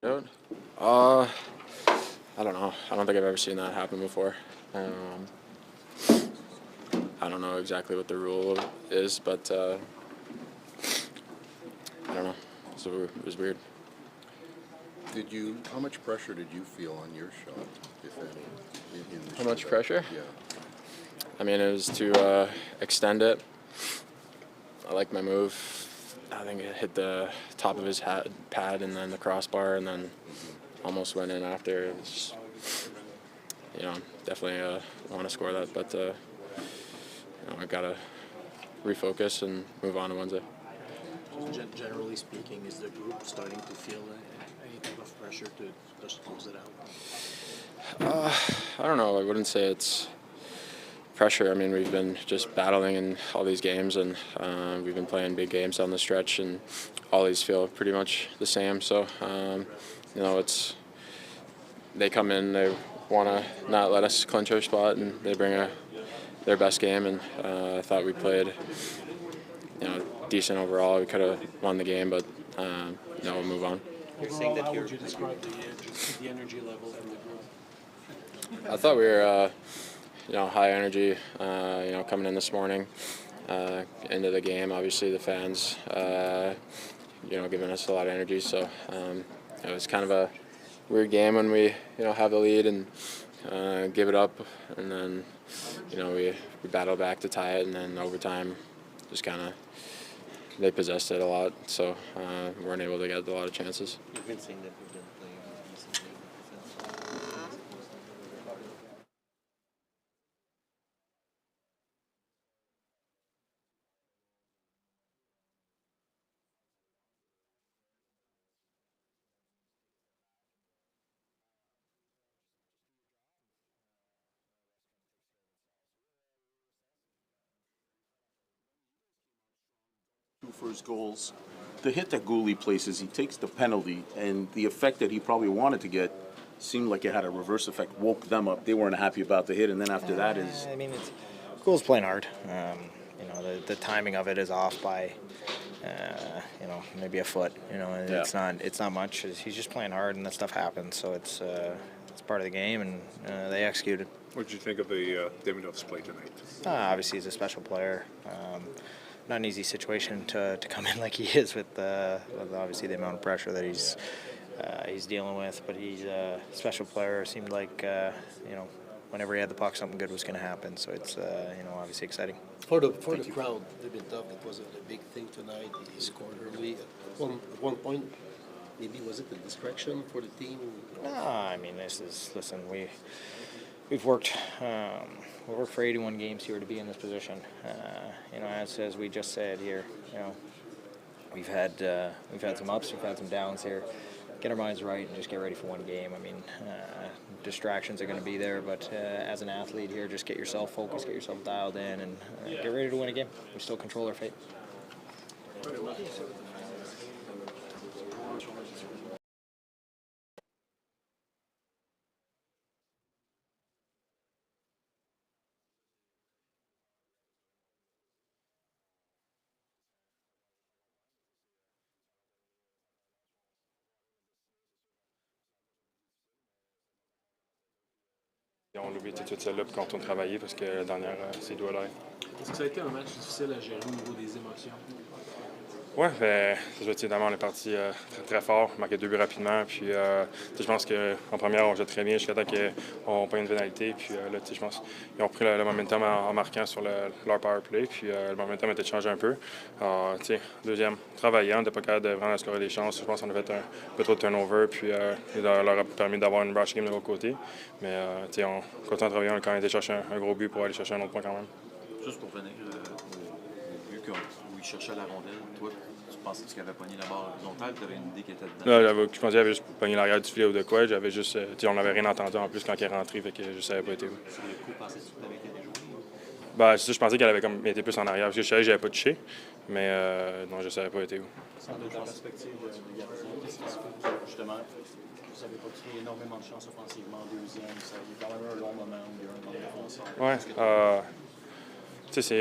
I don't know. I don't think I've ever seen that happen before. I don't know exactly what the rule is, but I don't know. So it was weird. How much pressure did you feel on your shot, if any? In the How much pressure? Yeah. I mean, it was to extend it. I like my move. I think it hit the top of his pad and then the crossbar and then almost went in after. It was, definitely want to score that, but I've got to refocus and move on to Wednesday. Generally speaking, is the group starting to feel any type of pressure to just close it out? I don't know. I wouldn't say it's pressure. I mean, we've been just battling in all these games, and we've been playing big games down the stretch, and all these feel pretty much the same. So, they come in, they want to not let us clinch our spot, and they bring their best game, and I thought we played, decent overall. We could have won the game, but we'll move on. You're saying that how would you describe the energy level in the group? I thought we were, high energy, coming in this morning, into the game. Obviously, the fans, giving us a lot of energy. So it was kind of a weird game when we, have the lead and give it up, and then, we battle back to tie it, and then overtime, just kind of they possessed it a lot, so we weren't able to get a lot of chances. You've been saying that we've been playing decently defense. For his goals. The hit that Gooley places, he takes the penalty, and the effect that he probably wanted to get seemed like it had a reverse effect, woke them up. They weren't happy about the hit, and then after that is... I mean, Gool's playing hard. The timing of it is off by, maybe a foot. It's not much. He's just playing hard, and that stuff happens. So it's part of the game, and they executed. What did you think of the Demidov's play tonight? Obviously, he's a special player. Not an easy situation to come in like he is with obviously the amount of pressure that he's dealing with. But he's a special player. It seemed like whenever he had the puck, something good was going to happen. So it's obviously exciting. For the crowd, Demidov, it was a big thing tonight. He scored early. At one point, maybe was it a distraction for the team? No, I mean we've worked. We worked for 81 games here to be in this position. As we just said here, we've had some ups, we've had some downs here. Get our minds right and just get ready for one game. I mean, distractions are going to be there, but as an athlete here, just get yourself focused, get yourself dialed in, and get ready to win a game. We still control our fate. On l'oublie tout de suite celle-là, puis qu'on retourne travailler parce que la dernière, c'est doigt l'air. Est-ce que ça a été un match difficile à gérer au niveau des émotions? Oui, évidemment, on est parti très, très fort, marqué 2 buts rapidement. Puis, je pense qu'en première, on jouait très bien jusqu'à temps qu'on prenne une pénalité. Puis, là, je pense qu'ils ont pris le momentum en marquant sur leur power play. Puis, le momentum a été changé un peu. Deuxième, travaillant, on n'était pas capable de vraiment scorer des chances. Je pense qu'on a fait un peu trop de turnover. Puis, ça leur a permis d'avoir une rush game de l'autre côté. Mais, on continue à travailler. On a quand même été chercher un gros but pour aller chercher un autre point quand même. Juste pour venir au but où il cherchait la rondelle, toi, tu pensais qu'il avait pogné la barre horizontale, tu avais une idée qu'il était dedans? Là, je pensais qu'il avait juste pogné l'arrière du filet ou de quoi. J'avais juste, on n'avait rien entendu en plus quand il est rentré, fait que je savais pas été où. Sur le coup, pensais-tu que tu avais été déjoué? Ben, c'est ça, je pensais qu'elle avait comme été plus en arrière, parce que je savais que j'avais pas touché, mais non, je savais pas été où. Sans de ta perspective de gardien, qu'est-ce qui se fait justement? Vous n'avez pas créé énormément de chance offensivement en deuxième, ça a eu quand même un long moment où il y a eu un manque défensif. Ouais,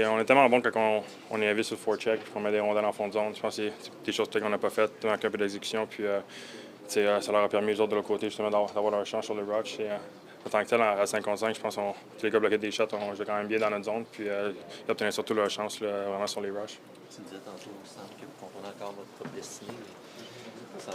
on est tellement bon quand on est avis sur le forecheck et qu'on met des rondelles en fond de zone. Je pense que c'est des choses peut-être qu'on n'a pas faites, manque un peu d'exécution. Puis ça leur a permis, les autres de l'autre côté, justement, d'avoir leur chance sur le rush. Et, en tant que tel, à 5 contre 5, je pense que les gars bloquaient des shots, on jouait quand même bien dans notre zone. Puis ils obtenaient surtout leur chance là, vraiment sur les rushs. Tu me disais tantôt, il me semble que vous comprenez encore votre propre destinée, mais ça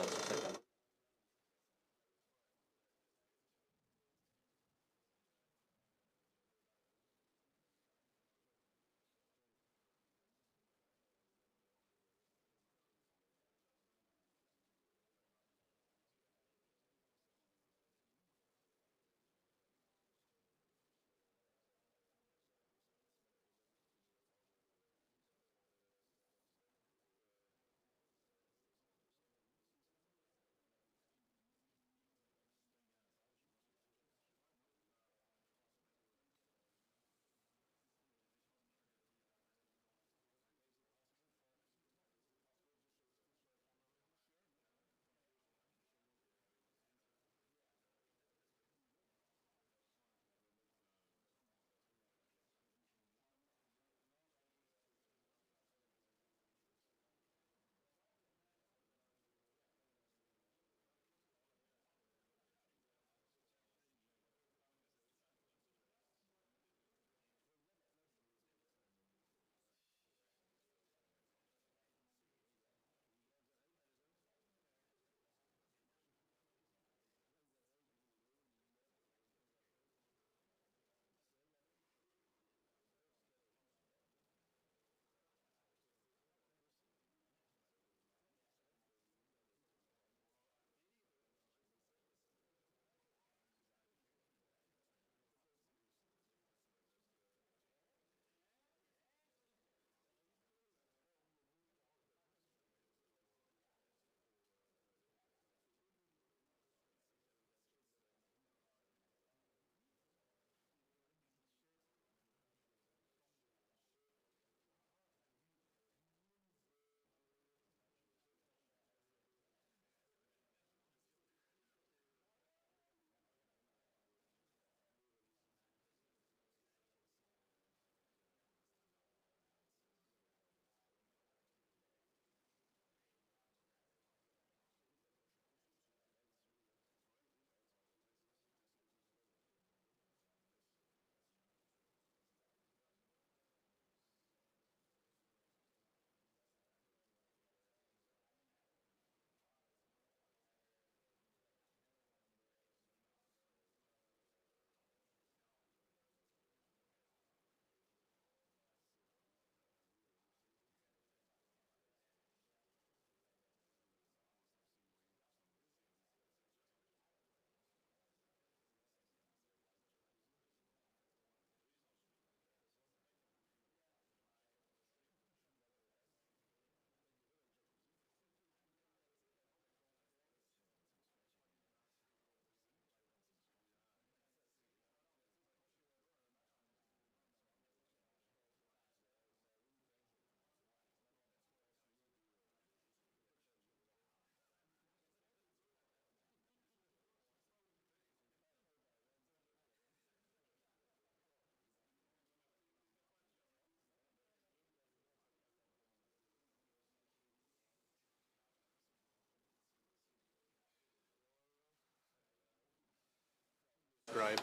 Describe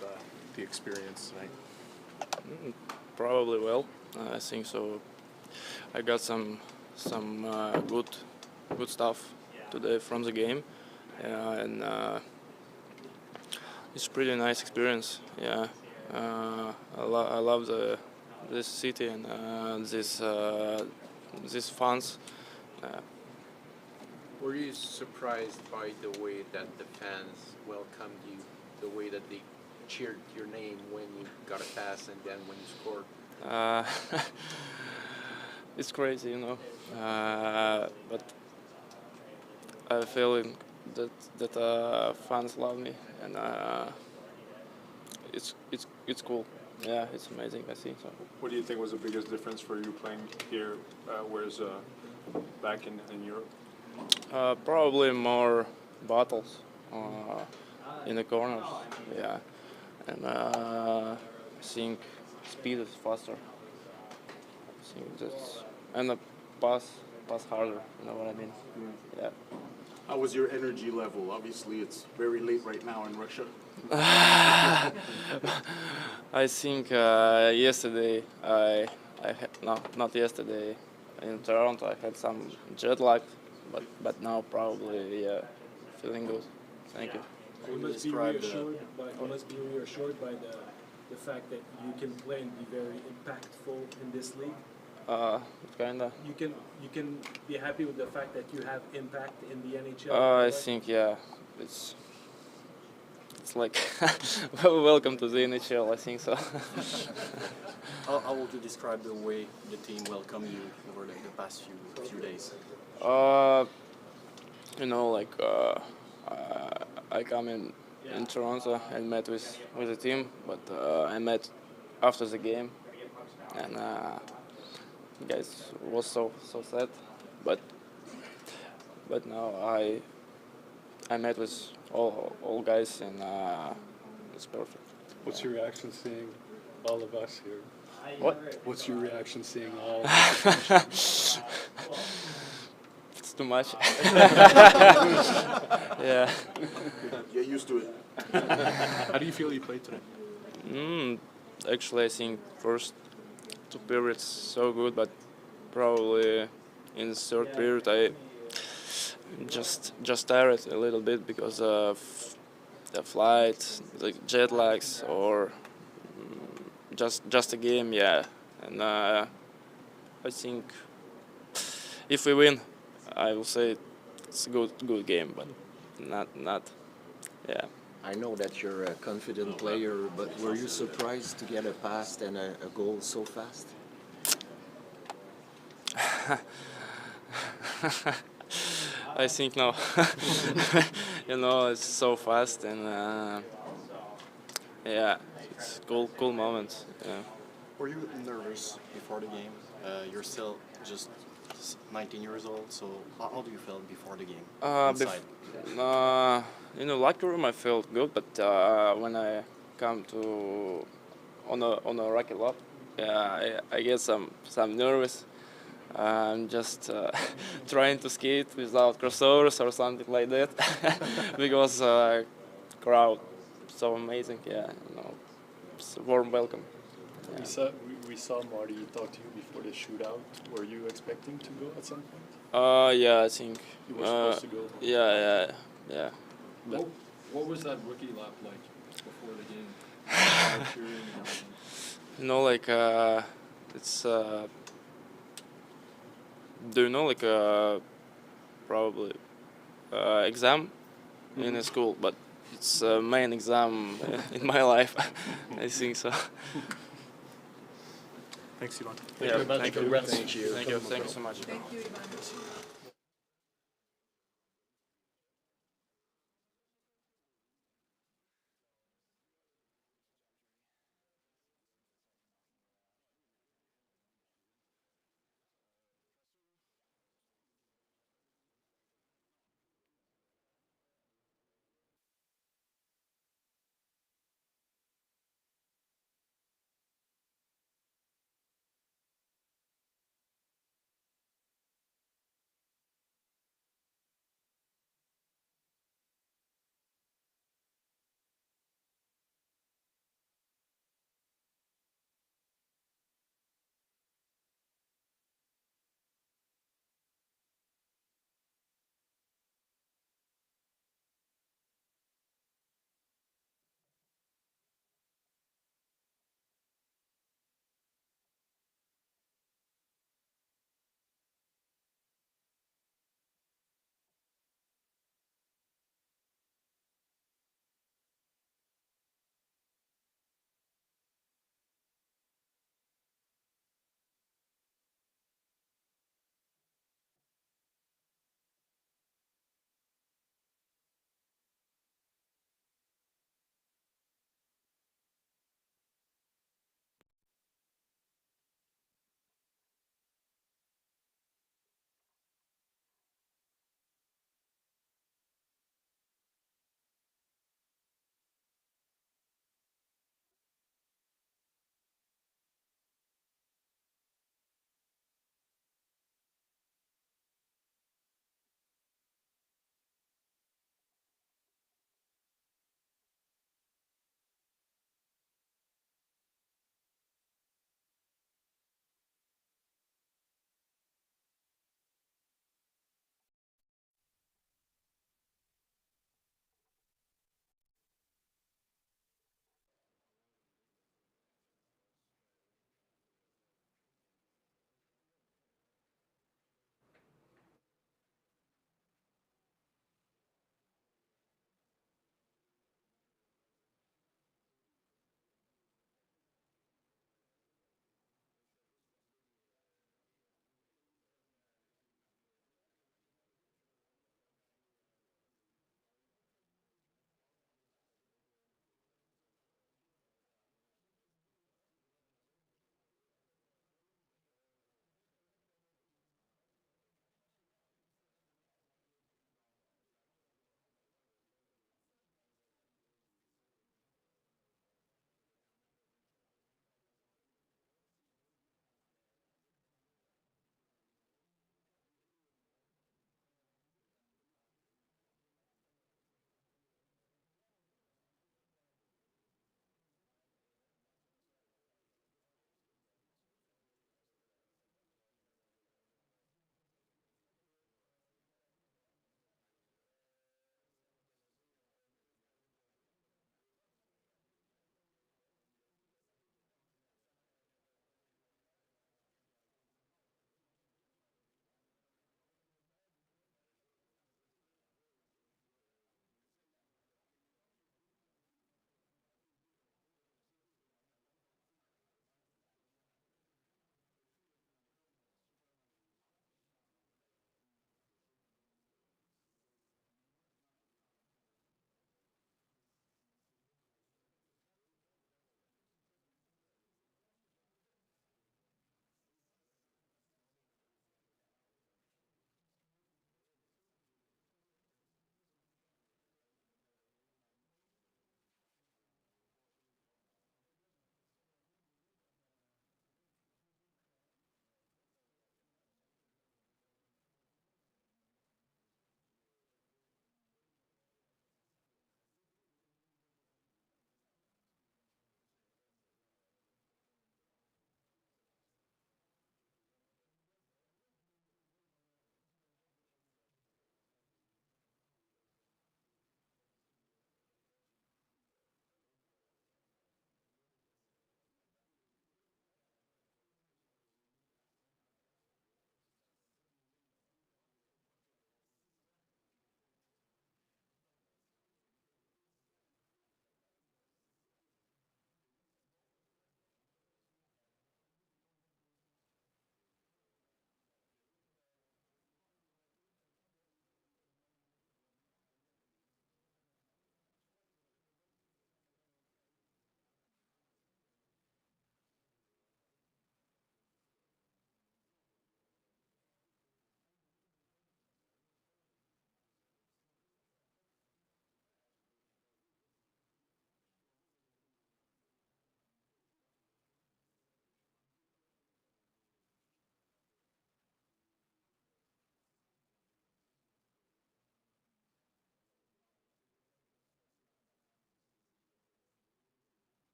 the experience tonight. Probably well. I think so. I got some good stuff today from the game, and it's a pretty nice experience. Yeah, I love this city and these fans. Were you surprised by the way that the fans welcomed you, the way that they cheered your name when you got a pass and then when you scored? It's crazy, you know, but I feeling that fans love me, and it's cool. Yeah, it's amazing. I think so. What do you think was the biggest difference for you playing here, whereas back in Europe? Probably more battles in the corners. Yeah, and I think speed is faster. I think that's and the pass harder. You know what I mean? Yeah. How was your energy level? Obviously, it's very late right now in Russia. I think yesterday no, not yesterday. In Toronto, I had some jet lag, but now probably feeling good. Thank you. You must be reassured by the fact that you can play and be very impactful in this league. Kinda. You can be happy with the fact that you have impact in the NHL. I think it's like welcome to the NHL. I think so. How would you describe the way the team welcomed you over the past few days? I come in Toronto and met with the team, but I met after the game, and guys was so sad, but now I met with all guys, and it's perfect. What's your reaction seeing all of us here? What? What's your reaction seeing all? It's too much. Yeah. Get used to it. How do you feel you played today? Actually, I think first 2 periods so good, but probably in the third period I just tired a little bit because of the flight, the jet lags, or just a game, yeah. And I think if we win, I will say it's a good game, but not, yeah. I know that you're a confident player, but were you surprised to get a pass and a goal so fast? I think no. It's so fast, and yeah, it's cool moment. Yeah. Were you nervous before the game? You're still just 19 years old, so how do you feel before the game? Inside? Locker room I felt good, but when I come to on a rocket lap, yeah, I get some nervous. I'm just trying to skate without crossovers or something like that because crowd so amazing. Yeah, it's a warm welcome. Yeah. We saw Marty talk to you before the shootout. Were you expecting to go at some point? Yeah, I think. You were supposed to go. Yeah. But What was that rookie lap like before the game? it's. Do you know probably exam in a school, but it's main exam in my life. I think so. Thanks, Ivan. Thank you. Thank you so much. Thank you, Ivan.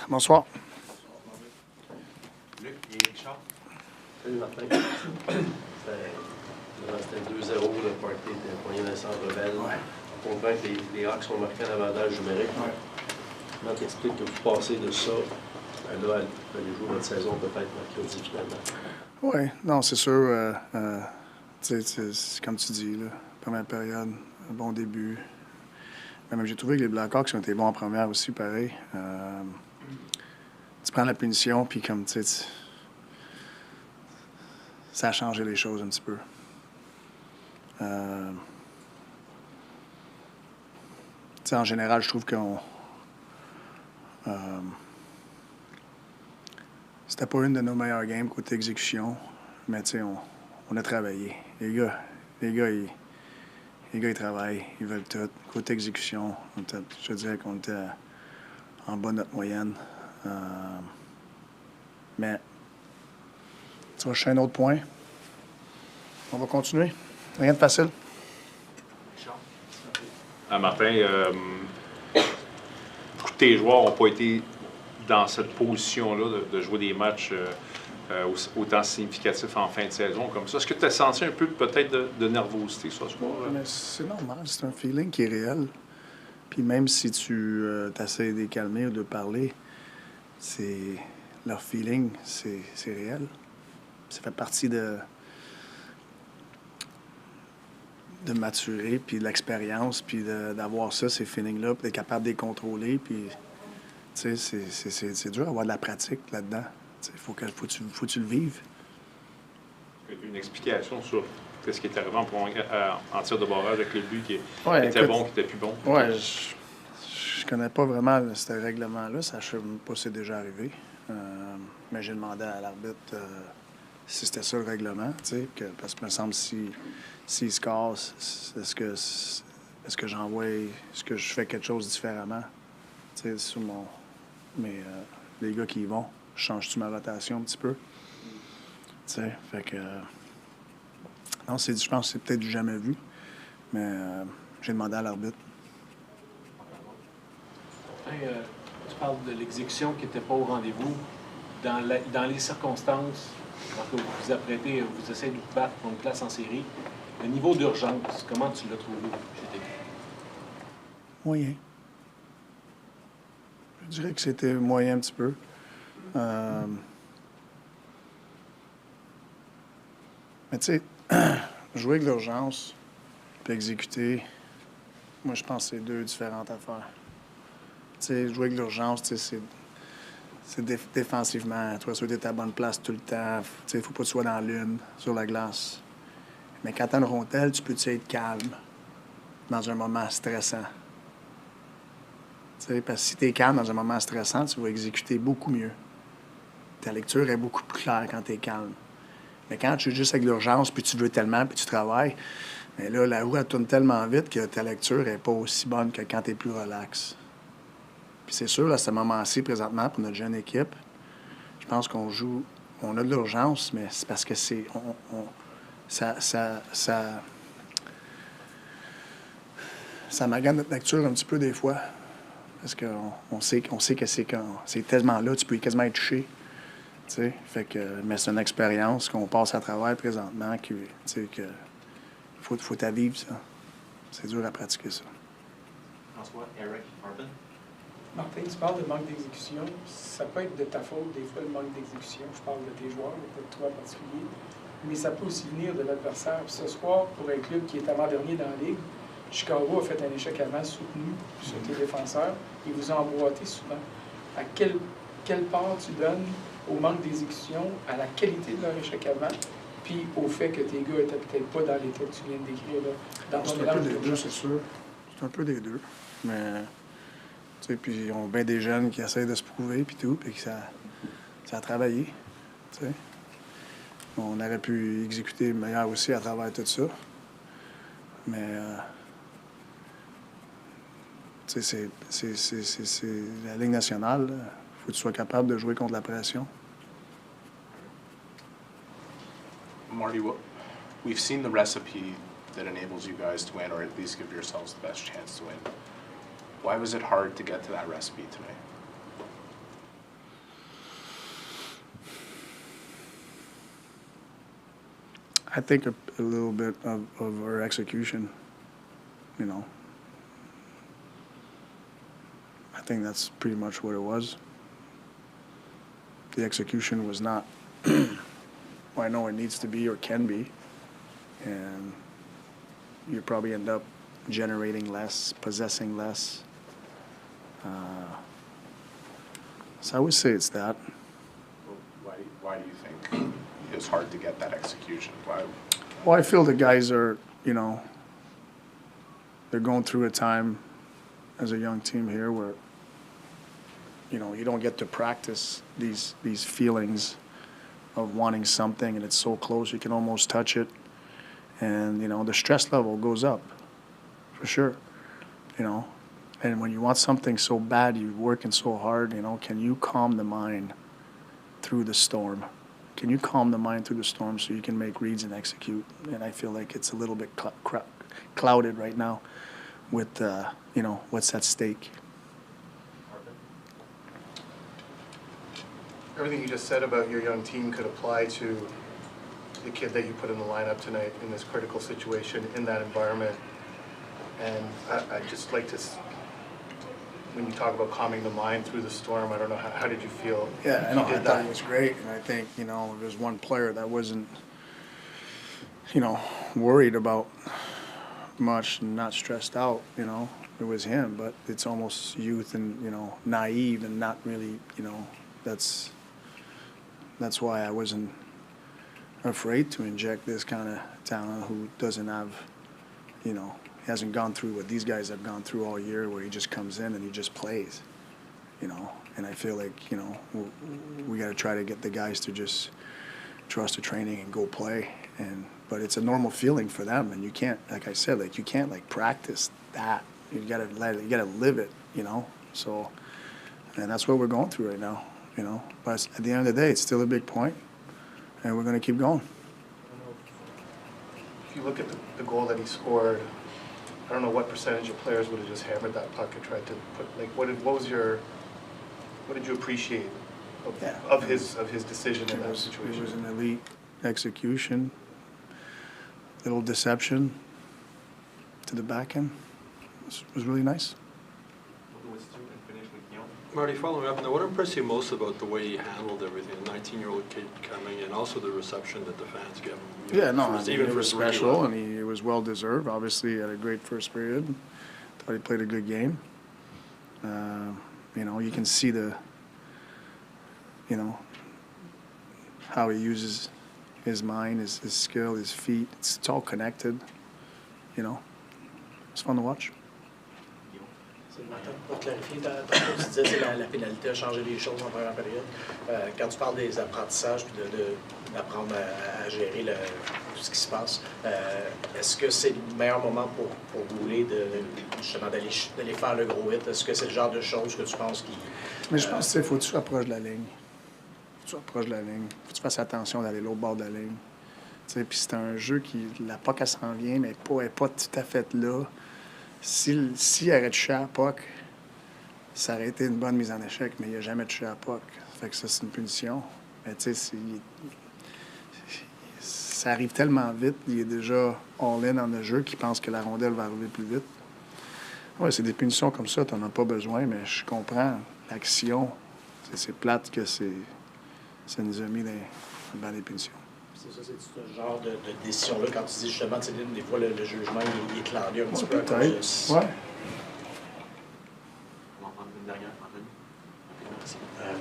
Bonsoir. Luc et Richard. Salut Martin. C'était 2-0, le party était poigné dans le centre rebelle. On comprend que les Hawks ont marqué un avantage numérique. Comment t'expliques que vous passez de ça à là, les jours de votre saison peut-être mercredi finalement? Oui, non, c'est sûr. C'est comme tu dis, là, première période, un bon début. Mais même j'ai trouvé que les Blackhawks ont été bons en première aussi, pareil. Tu prends la punition, puis comme tu sais, ça a changé les choses un petit peu. En général, je trouve qu'on. C'était pas une de nos meilleures games côté exécution, mais on a travaillé. Les gars, ils travaillent, ils veulent tout. Côté exécution, je te dirais qu'on était en bas de notre moyenne. Mais tu vas chercher un autre point. On va continuer. Rien de facile. Martin, beaucoup de tes joueurs n'ont pas été dans cette position-là de jouer des matchs autant significatifs en fin de saison comme ça. Est-ce que tu as senti un peu peut-être de nervosité ce soir? C'est normal, c'est un feeling qui est réel. Puis même si tu essaies de les calmer ou de parler, leur feeling, c'est réel. Ça fait partie de maturer, puis de l'expérience, puis d'avoir ça, ces feelings-là, puis d'être capable de les contrôler, puis tu sais, c'est dur d'avoir de la pratique là-dedans. Il faut que tu le vives. Une explication sur ce qui est arrivé en tir de barrage avec le but qui était écoute, bon, qui était plus bon? Oui, je connais pas vraiment ce règlement-là. Ça ne sais même pas si c'est déjà arrivé. Mais j'ai demandé à l'arbitre si c'était ça le règlement, parce que me semble s'il se casse, est-ce que j'envoie, est-ce que je fais quelque chose différemment? Sur mon. Mais les gars qui y vont, je change-tu ma rotation un petit peu? Fait que. Non, je pense que c'est peut-être du jamais vu, mais j'ai demandé à l'arbitre. Tu parles de l'exécution qui n'était pas au rendez-vous. Dans les circonstances, quand vous vous apprêtez, vous essayez de vous battre pour une place en série, le niveau d'urgence, comment tu l'as trouvé chez tes gars? Moyen. Je dirais que c'était moyen un petit peu. Mais tu sais, jouer avec l'urgence puis exécuter, moi je pense que c'est deux différentes affaires. Tu sais, jouer avec l'urgence, tu sais, c'est défensivement. Tu vas souhaiter ta bonne place tout le temps. Tu sais, il ne faut pas que tu sois dans l'une, sur la glace. Mais quand tu as une rondelle, tu peux être calme dans un moment stressant. Parce que si tu es calme dans un moment stressant, tu vas exécuter beaucoup mieux. Ta lecture est beaucoup plus claire quand tu es calme. Mais quand tu es juste avec l'urgence, puis tu veux tellement, puis tu travailles, mais là, la roue, elle tourne tellement vite que ta lecture n'est pas aussi bonne que quand tu es plus relax. Puis c'est sûr, à ce moment-ci, présentement, pour notre jeune équipe, je pense qu'on joue, on a de l'urgence, mais c'est parce que c'est... Ça magane notre lecture un petit peu des fois. Parce qu'on sait que c'est tellement là, tu peux quasiment être touché. Fait que, mais c'est une expérience qu'on passe à travers présentement que faut à vivre ça. C'est dur à pratiquer ça. François, Eric, Martin. Martin, tu parles de manque d'exécution. Ça peut être de ta faute, des fois, le manque d'exécution. Je parle de tes joueurs, pas de toi en particulier. Mais ça peut aussi venir de l'adversaire. Puis ce soir, pour un club qui est avant-dernier dans la Ligue, Chicago a fait un échec avant soutenu sur tes défenseurs. Ils vous ont emboîté souvent. À quelle part tu donnes au manque d'exécution, à la qualité de leur échec avant, puis au fait que tes gars n'étaient peut-être pas dans l'état que tu viens de décrire là, dans ton mélange? C'est un peu des deux, c'est sûr. C'est un peu des deux. Mais, tu sais, puis on a bien des jeunes qui essayent de se prouver, puis tout, puis que ça a travaillé, tu sais. On aurait pu exécuter meilleur aussi à travers tout ça. Mais, tu sais, c'est la Ligue nationale. Il faut que tu sois capable de jouer contre la pression. Marty, we've seen the recipe that enables you guys to win, or at least give yourselves the best chance to win. Why was it hard to get to that recipe tonight? I think a little bit of our execution, you know. I think that's pretty much what it was. The execution was not what I know it needs to be or can be, and you probably end up generating less, possessing less. So I would say it's that. Why do you think it's hard to get that execution? Why? Well, I feel the guys are, you know, they're going through a time as a young team here where, you know, you don't get to practice these feelings of wanting something and it's so close you can almost touch it. And, you know, the stress level goes up, for sure, you know. And when you want something so bad, you're working so hard, you know, can you calm the mind through the storm? Can you calm the mind through the storm so you can make reads and execute? And I feel like it's a little bit clouded right now with, you know, what's at stake. Everything you just said about your young team could apply to the kid that you put in the lineup tonight in this critical situation in that environment. And I'd just like to, when you talk about calming the mind through the storm, I don't know, how did you feel? Yeah, I know. I thought it was great. And I think, you know, there's one player that wasn't, you know, worried about much and not stressed out, you know. It was him, but it's almost youth and, you know, naive and not really, you know, that's why I wasn't afraid to inject this kind of talent who doesn't have, you know, hasn't gone through what these guys have gone through all year, where he just comes in and he just plays, you know. And I feel like, you know, we got to try to get the guys to just trust the training and go play. But it's a normal feeling for them, and you can't, like I said, like you can't like practice that. You got to live it, you know. So, and that's what we're going through right now, you know. But at the end of the day, it's still a big point, and we're going to keep going. If you look at the goal that he scored, I don't know what percentage of players would have just hammered that puck and tried to put, like, what did you appreciate of his decision in that situation? It was an elite execution, little deception to the back end. It was really nice. Marty, following up on that, what impressed you most about the way he handled everything? A 19-year-old kid coming in, also the reception that the fans give him. Yeah, no, I mean, it was special, and it was well-deserved. Obviously, he had a great first period. Thought he played a good game. You know, you can see you know, how he uses his mind, his skill, his feet. It's all connected, you know. It's fun to watch. Pour clarifier, tantôt tu disais que la pénalité a changé les choses en première période. Quand tu parles des apprentissages puis d'apprendre à gérer tout ce qui se passe, est-ce que c'est le meilleur moment pour Goulet justement d'aller faire le gros hit? Est-ce que c'est le genre de choses que tu penses qui... Mais je pense qu'il faut que tu sois proche de la ligne. Faut que tu fasses attention d'aller l'autre bord de la ligne. Puis c'est un jeu qui... La puck, elle s'en vient, mais elle n'est pas tout à fait là. S'il aurait touché à la puck, ça aurait été une bonne mise en échec, mais il n'a jamais touché à la puck. Fait que ça, c'est une punition. Mais tu sais, ça arrive tellement vite, il est déjà all-in dans le jeu qu'il pense que la rondelle va arriver plus vite. Oui, c'est des punitions comme ça, tu n'en as pas besoin, mais je comprends l'action. C'est plate que ça nous a mis dans les punitions. C'est ça, c'est ce genre de décision-là, quand tu dis justement, des fois, le jugement, il est clamé un petit peu. Peut-être, ouais.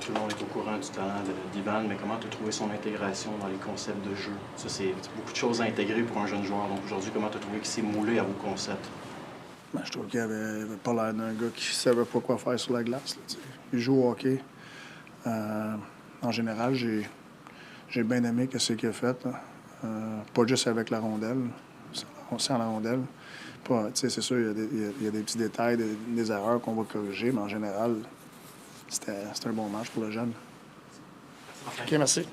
Tout le monde est au courant du talent d'Ivan, mais comment tu as trouvé son intégration dans les concepts de jeu? Ça, c'est beaucoup de choses à intégrer pour un jeune joueur. Donc aujourd'hui, comment tu as trouvé qu'il s'est moulé à vos concepts? Ben, je trouve qu'il avait pas l'air d'un gars qui savait pas quoi faire sur la glace. Là, il joue au hockey. En général, j'ai bien aimé ce qu'il a fait. Pas juste avec la rondelle, sans la rondelle. C'est sûr, il y a des petits détails, des erreurs qu'on va corriger, mais en général, c'était un bon match pour le jeune. OK, merci.